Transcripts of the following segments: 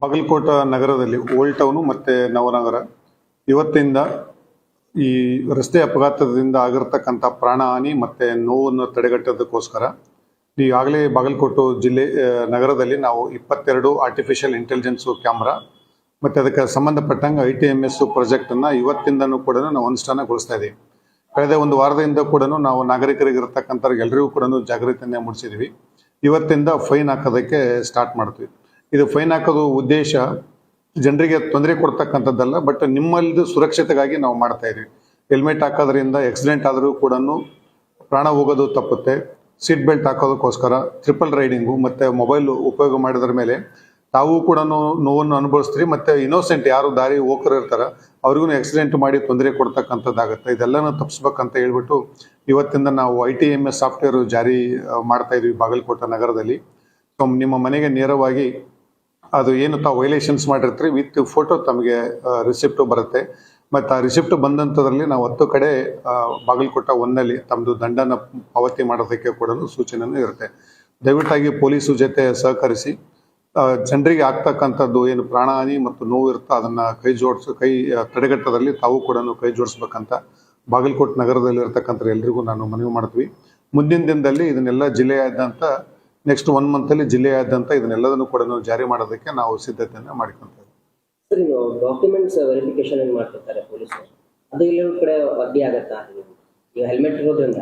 ಬಾಗಲಕೋಟ ನಗರದಲ್ಲಿ old town ಮತ್ತು ನವನಗರ ಇವತ್ತಿಂದ ಈ ರಸ್ತೆ ಅಪಘಾತದಿಂದ ಆಗಿರ್ತಕ್ಕಂಥ ಪ್ರಾಣಹಾನಿ ಮತ್ತು ನೋವನ್ನು ತಡೆಗಟ್ಟೋದಕ್ಕೋಸ್ಕರ ಈಗಾಗಲೇ ಬಾಗಲಕೋಟೆ ಜಿಲ್ಲೆ ನಗರದಲ್ಲಿ ನಾವು 22 ಆರ್ಟಿಫಿಷಿಯಲ್ ಇಂಟೆಲಿಜೆನ್ಸು ಕ್ಯಾಮ್ರಾ ಮತ್ತು ಅದಕ್ಕೆ ಸಂಬಂಧಪಟ್ಟಂಗೆ ITMS ಪ್ರಾಜೆಕ್ಟನ್ನು ಇವತ್ತಿಂದನೂ ಕೂಡ ನಾವು ಅನುಷ್ಠಾನಗೊಳಿಸ್ತಾ ಇದ್ದೀವಿ. ಕಳೆದ ಒಂದು ವಾರದಿಂದ ಕೂಡ ನಾವು ನಾಗರಿಕರಿಗೆ ಇರತಕ್ಕಂಥ ಎಲ್ಲರಿಗೂ ಕೂಡ ಜಾಗೃತಿಯನ್ನು ಮೂಡಿಸಿದ್ವಿ. ಇವತ್ತಿಂದ ಫೈನ್ ಹಾಕೋದಕ್ಕೆ ಸ್ಟಾರ್ಟ್ ಮಾಡ್ತೀವಿ. ಇದು ಫೈನ್ ಹಾಕೋದು ಉದ್ದೇಶ ಜನರಿಗೆ ತೊಂದರೆ ಕೊಡ್ತಕ್ಕಂಥದ್ದಲ್ಲ, ಬಟ್ ನಿಮ್ಮಲ್ಲಿ ಸುರಕ್ಷತೆಗಾಗಿ ನಾವು ಮಾಡ್ತಾ ಇದ್ದೀವಿ. ಹೆಲ್ಮೆಟ್ ಹಾಕೋದ್ರಿಂದ ಆಕ್ಸಿಡೆಂಟ್ ಆದರೂ ಕೂಡ ಪ್ರಾಣ ಹೋಗೋದು ತಪ್ಪುತ್ತೆ. ಸೀಟ್ ಬೆಲ್ಟ್ ಹಾಕೋದಕ್ಕೋಸ್ಕರ ಟ್ರಿಪಲ್ ರೈಡಿಂಗು ಮತ್ತು ಮೊಬೈಲ್ ಉಪಯೋಗ ಮಾಡಿದ್ರ ಮೇಲೆ ತಾವು ಕೂಡ ನೋವನ್ನು ಅನುಭವಿಸ್ತೀರಿ, ಮತ್ತು ಇನ್ನೋಸೆಂಟ್ ಯಾರು ದಾರಿ ಹೋಗರು ಇರ್ತಾರೆ ಅವ್ರಿಗೂ ಆಕ್ಸಿಡೆಂಟ್ ಮಾಡಿ ತೊಂದರೆ ಕೊಡ್ತಕ್ಕಂಥದ್ದಾಗುತ್ತೆ. ಇದೆಲ್ಲನೂ ತಪ್ಪಿಸ್ಬೇಕಂತ ಹೇಳ್ಬಿಟ್ಟು ಇವತ್ತಿಂದ ನಾವು ITMS ಸಾಫ್ಟ್ವೇರ್ ಜಾರಿ ಮಾಡ್ತಾ ಇದ್ವಿ ಬಾಗಲಕೋಟೆ ನಗರದಲ್ಲಿ. ಸೊ ನಿಮ್ಮ ಮನೆಗೆ ನೇರವಾಗಿ ಅದು ಏನು ತಾವು ವೈಲೇಷನ್ಸ್ ಮಾಡಿರ್ತೀರಿ ವಿತ್ ಫೋಟೋ ತಮಗೆ ರಿಸಿಪ್ಟು ಬರುತ್ತೆ. ಮತ್ತು ಆ ರಿಸಿಪ್ಟ್ ಬಂದಂಥದ್ರಲ್ಲಿ ನಾವು 10 ಕಡೆ ಬಾಗಲಕೋಟೆ ಒಂದಲ್ಲಿ ತಮ್ಮದು ದಂಡನ ಪಾವತಿ ಮಾಡೋದಕ್ಕೆ ಕೂಡ ಸೂಚನೆಯೂ ಇರುತ್ತೆ. ದಯವಿಟ್ಟಾಗಿ ಪೊಲೀಸು ಜೊತೆ ಸಹಕರಿಸಿ ಜನರಿಗೆ ಆಗ್ತಕ್ಕಂಥದ್ದು ಏನು ಪ್ರಾಣಹಾನಿ ಮತ್ತು ನೋವು ಇರುತ್ತೋ ಅದನ್ನು ಕೈ ತಡೆಗಟ್ಟೋದ್ರಲ್ಲಿ ತಾವು ಕೂಡ ಕೈ ಜೋಡಿಸ್ಬೇಕಂತ ಬಾಗಲಕೋಟೆ ನಗರದಲ್ಲಿ ಇರ್ತಕ್ಕಂಥ ಎಲ್ರಿಗೂ ನಾನು ಮನವಿ ಮಾಡ್ತೀವಿ. ಮುಂದಿನ ದಿನದಲ್ಲಿ ಇದನ್ನೆಲ್ಲ ಜಿಲ್ಲೆಯಾದ್ಯಂತ ನೆಕ್ಸ್ಟ್ 1 ಮಂತಲ್ಲಿ ಜಿಲ್ಲೆಯಾದ್ಯಂತ ಇದನ್ನೆಲ್ಲದನ್ನು ಕೂಡ ಜಾರಿ ಮಾಡೋದಕ್ಕೆ ನಾವು ಸಿದ್ಧತೆಯನ್ನು ಮಾಡ್ಕೊಳ್ತೇವೆ. ಸರ್, ಡಾಕ್ಯುಮೆಂಟ್ಸ್ ವೆರಿಫಿಕೇಶನ್ ಏನು ಮಾಡ್ತಿರ್ತಾರೆ ಪೊಲೀಸರು, ಅದು ಇಲ್ಲಿ ಕಡೆ ಅಡ್ಡಿ ಆಗತ್ತಾ? ಈಗ ಹೆಲ್ಮೆಟ್ ಇರೋದ್ರಿಂದ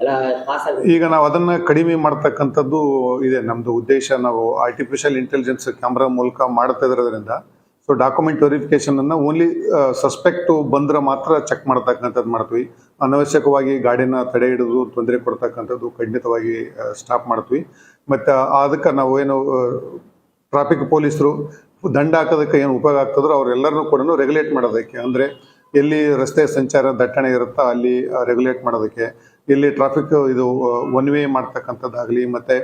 ಎಲ್ಲ ಪಾಸ್ ಆಗುತ್ತೆ. ಈಗ ನಾವು ಅದನ್ನ ಕಡಿಮೆ ಮಾಡ್ತಕ್ಕಂಥದ್ದು ಇದೆ ನಮ್ದು ಉದ್ದೇಶ. ನಾವು ಆರ್ಟಿಫಿಷಿಯಲ್ ಇಂಟೆಲಿಜೆನ್ಸ್ ಕ್ಯಾಮ್ರಾ ಮೂಲಕ ಮಾಡ್ತಾ ಇರೋದ್ರಿಂದ ಸೊ ಡಾಕ್ಯುಮೆಂಟ್ ವೆರಿಫಿಕೇಶನ್ ಅನ್ನ ಓನ್ಲಿ ಸಸ್ಪೆಕ್ಟ್ ಬಂದ್ರೆ ಮಾತ್ರ ಚೆಕ್ ಮಾಡ್ತಕ್ಕಂಥದ್ದು ಮಾಡ್ತೀವಿ. ಅನವಶ್ಯಕವಾಗಿ ಗಾಡಿನ ತಡೆ ಹಿಡಿದು ತೊಂದರೆ ಕೊಡ್ತಕ್ಕಂಥದ್ದು ಖಂಡಿತವಾಗಿ ಸ್ಟಾಪ್ ಮಾಡ್ತೀವಿ. ಮತ್ತು ಅದಕ್ಕೆ ನಾವು ಏನು ಟ್ರಾಫಿಕ್ ಪೊಲೀಸರು ದಂಡ ಹಾಕೋದಕ್ಕೆ ಏನು ಉಪಯೋಗ ಆಗ್ತದ್ರೋ ಅವರೆಲ್ಲರನ್ನೂ ಕೂಡ ರೆಗ್ಯುಲೇಟ್ ಮಾಡೋದಕ್ಕೆ, ಅಂದರೆ ಎಲ್ಲಿ ರಸ್ತೆ ಸಂಚಾರ ದಟ್ಟಣೆ ಇರುತ್ತೋ ಅಲ್ಲಿ ರೆಗ್ಯುಲೇಟ್ ಮಾಡೋದಕ್ಕೆ, ಎಲ್ಲಿ ಟ್ರಾಫಿಕ್ ಇದು ಒನ್ ವೇ ಮಾಡ್ತಕ್ಕಂಥದ್ದಾಗಲಿ, ಮತ್ತು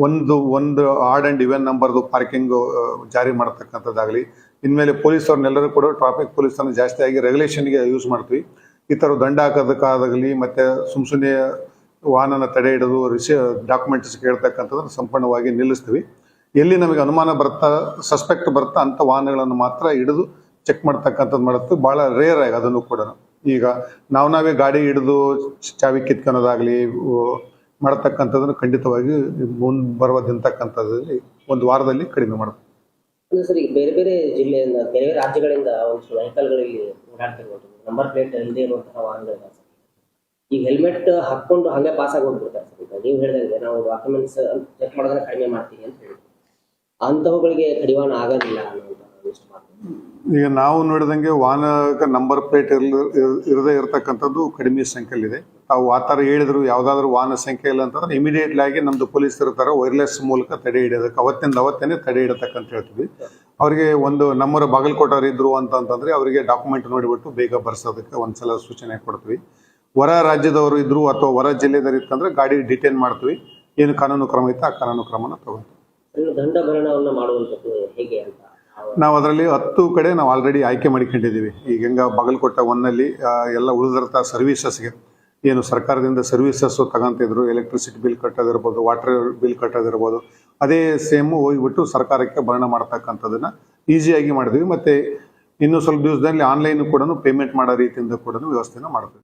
ಒಂದು ಆಡ್ ಆ್ಯಂಡ್ ಇವೆನ್ ನಂಬರ್ದು ಪಾರ್ಕಿಂಗು ಜಾರಿ ಮಾಡ್ತಕ್ಕಂಥದ್ದಾಗಲಿ, ಇನ್ಮೇಲೆ ಪೊಲೀಸವ್ರನ್ನೆಲ್ಲರೂ ಕೂಡ ಟ್ರಾಫಿಕ್ ಪೊಲೀಸರನ್ನು ಜಾಸ್ತಿಯಾಗಿ ರೆಗ್ಯುಲೇಷನ್ಗೆ ಯೂಸ್ ಮಾಡ್ತೀವಿ. ಈ ಥರ ದಂಡ ಹಾಕೋದಕ್ಕಾಗಲಿ ಮತ್ತು ಸುಮ್ಮನೆ ವಾಹನನ ತಡೆ ಹಿಡಿದು ಡಾಕ್ಯುಮೆಂಟ್ಸ್ ಕೇಳ್ತಕ್ಕಂಥದ್ದನ್ನು ಸಂಪೂರ್ಣವಾಗಿ ನಿಲ್ಲಿಸ್ತೀವಿ. ಎಲ್ಲಿ ನಮಗೆ ಅನುಮಾನ ಬರ್ತಾ ಸಸ್ಪೆಕ್ಟ್ ಬರ್ತಾ ಅಂಥ ವಾಹನಗಳನ್ನು ಮಾತ್ರ ಹಿಡಿದು ಚೆಕ್ ಮಾಡ್ತಕ್ಕಂಥದ್ದು ಮಾಡುತ್ತೆ. ಭಾಳ ರೇರ್ ಆಗಿ ಅದನ್ನು ಕೂಡ ಈಗ ನಾವೇ ಗಾಡಿ ಹಿಡಿದು ಚಾವಿ ಕಿತ್ಕೊಳೋದಾಗಲಿ ಮಾಡತಕ್ಕಂಥದ್ದನ್ನು ಖಂಡಿತವಾಗಿ ಮುಂದೆ ಬರುವುದಂತಕ್ಕಂಥದ್ದಲ್ಲಿ ಒಂದು ವಾರದಲ್ಲಿ ಕಡಿಮೆ ಮಾಡ್ತೀವಿ. ಸರ್, ಈಗ ಬೇರೆ ಬೇರೆ ಜಿಲ್ಲೆಯಿಂದ ಬೇರೆ ರಾಜ್ಯಗಳಿಂದ ಒಂದು ವೆಹಿಕಲ್ಗಳಲ್ಲಿ ಓಡಾಡ್ತಿರ್ಬೋದು, ನಂಬರ್ ಪ್ಲೇಟ್ ಇಲ್ಲದೆ ಇರುವಂತಹ ವಾಹನಗಳಿದೆ. ಈಗ ಹೆಲ್ಮೆಟ್ ಹಾಕ್ಕೊಂಡು ಹಾಗೆ ಪಾಸ್ ಆಗಿ ಹೋಗ್ಬಿಡ್ತಾರೆ ಸರ್. ನೀವು ಹೇಳಿದಂಗೆ ನಾವು ಡಾಕ್ಯುಮೆಂಟ್ಸ್ ಚೆಕ್ ಮಾಡೋದನ್ನ ಕಡಿಮೆ ಮಾಡ್ತೀವಿ ಅಂತ ಹೇಳಿ ಅಂಥವುಗಳಿಗೆ ಕಡಿವಾಣ ಆಗೋದಿಲ್ಲ ಅನ್ನೋದು ಇಷ್ಟು ಮಾತು. ಈಗ ನಾವು ನೋಡಿದಂಗೆ ವಾಹನಕ್ಕೆ ನಂಬರ್ ಪ್ಲೇಟ್ ಇರದೇ ಇರತಕ್ಕಂಥದ್ದು ಕಡಿಮೆ ಸಂಖ್ಯೆಯಲ್ಲಿದೆ. ತಾವು ಆ ಥರ ಹೇಳಿದ್ರು ಯಾವುದಾದ್ರೂ ವಾಹನ ಸಂಖ್ಯೆ ಇಲ್ಲ ಅಂತಂದ್ರೆ ಇಮಿಡಿಯೇಟ್ಲಿ ಆಗಿ ನಮ್ಮದು ಪೊಲೀಸ್ ಇರ್ತಾರೆ ವೈರ್ಲೆಸ್ ಮೂಲಕ ತಡೆ ಹಿಡಿಯೋದಕ್ಕೆ ಅವತ್ತೇ ತಡೆ ಹಿಡತಕ್ಕಂತ ಹೇಳ್ತೀವಿ. ಅವರಿಗೆ ಒಂದು ನಮ್ಮೂರ ಬಾಗಲಕೋಟವ್ರು ಇದ್ರು ಅಂತಂದ್ರೆ ಅವರಿಗೆ ಡಾಕ್ಯುಮೆಂಟ್ ನೋಡಿಬಿಟ್ಟು ಬೇಗ ಬರ್ಸೋದಕ್ಕೆ ಒಂದ್ಸಲ ಸೂಚನೆ ಕೊಡ್ತೀವಿ. ಹೊರ ರಾಜ್ಯದವರು ಇದ್ರು ಅಥವಾ ಹೊರ ಜಿಲ್ಲೆದವರು ಇತ್ತಂದ್ರೆ ಗಾಡಿ ಡಿಟೈನ್ ಮಾಡ್ತೀವಿ. ಏನು ಕಾನೂನು ಕ್ರಮ ಇತ್ತು ಆ ಕಾನೂನು ಕ್ರಮನ ತಗೊಂತೀವಿ. ದಂಡ ಭರಣವನ್ನು ಮಾಡುವಂಥದ್ದು ಹೇಗೆ ಅಂತ ನಾವು ಅದರಲ್ಲಿ 10 ಕಡೆ ನಾವು ಆಲ್ರೆಡಿ ಆಯ್ಕೆ ಮಾಡಿಕೊಂಡಿದ್ದೀವಿ. ಈಗ ಹೆಂಗ ಬಾಗಲಕೋಟೆ ಒಂದಲ್ಲಿ ಎಲ್ಲ ಉಳಿದಿರ್ತ ಸರ್ವಿಸಸ್ಗೆ ಏನು ಸರ್ಕಾರದಿಂದ ಸರ್ವಿಸಸ್ ತಗೊಂತಿದ್ರು, ಎಲೆಕ್ಟ್ರಿಸಿಟಿ ಬಿಲ್ ಕಟ್ಟೋದಿರ್ಬೋದು, ವಾಟರ್ ಬಿಲ್ ಕಟ್ಟೋದಿರ್ಬೋದು, ಅದೇ ಸೇಮ್ ಹೋಗಿಬಿಟ್ಟು ಸರ್ಕಾರಕ್ಕೆ ಭರಣ ಮಾಡ್ತಕ್ಕಂಥದ್ದನ್ನ ಈಸಿಯಾಗಿ ಮಾಡಿದ್ವಿ. ಮತ್ತು ಇನ್ನು ಸ್ವಲ್ಪ ದಿವಸದಲ್ಲಿ ಆನ್ಲೈನ್ ಕೂಡ ಪೇಮೆಂಟ್ ಮಾಡೋ ರೀತಿಯಿಂದ ಕೂಡ ವ್ಯವಸ್ಥೆನ ಮಾಡ್ತೀವಿ.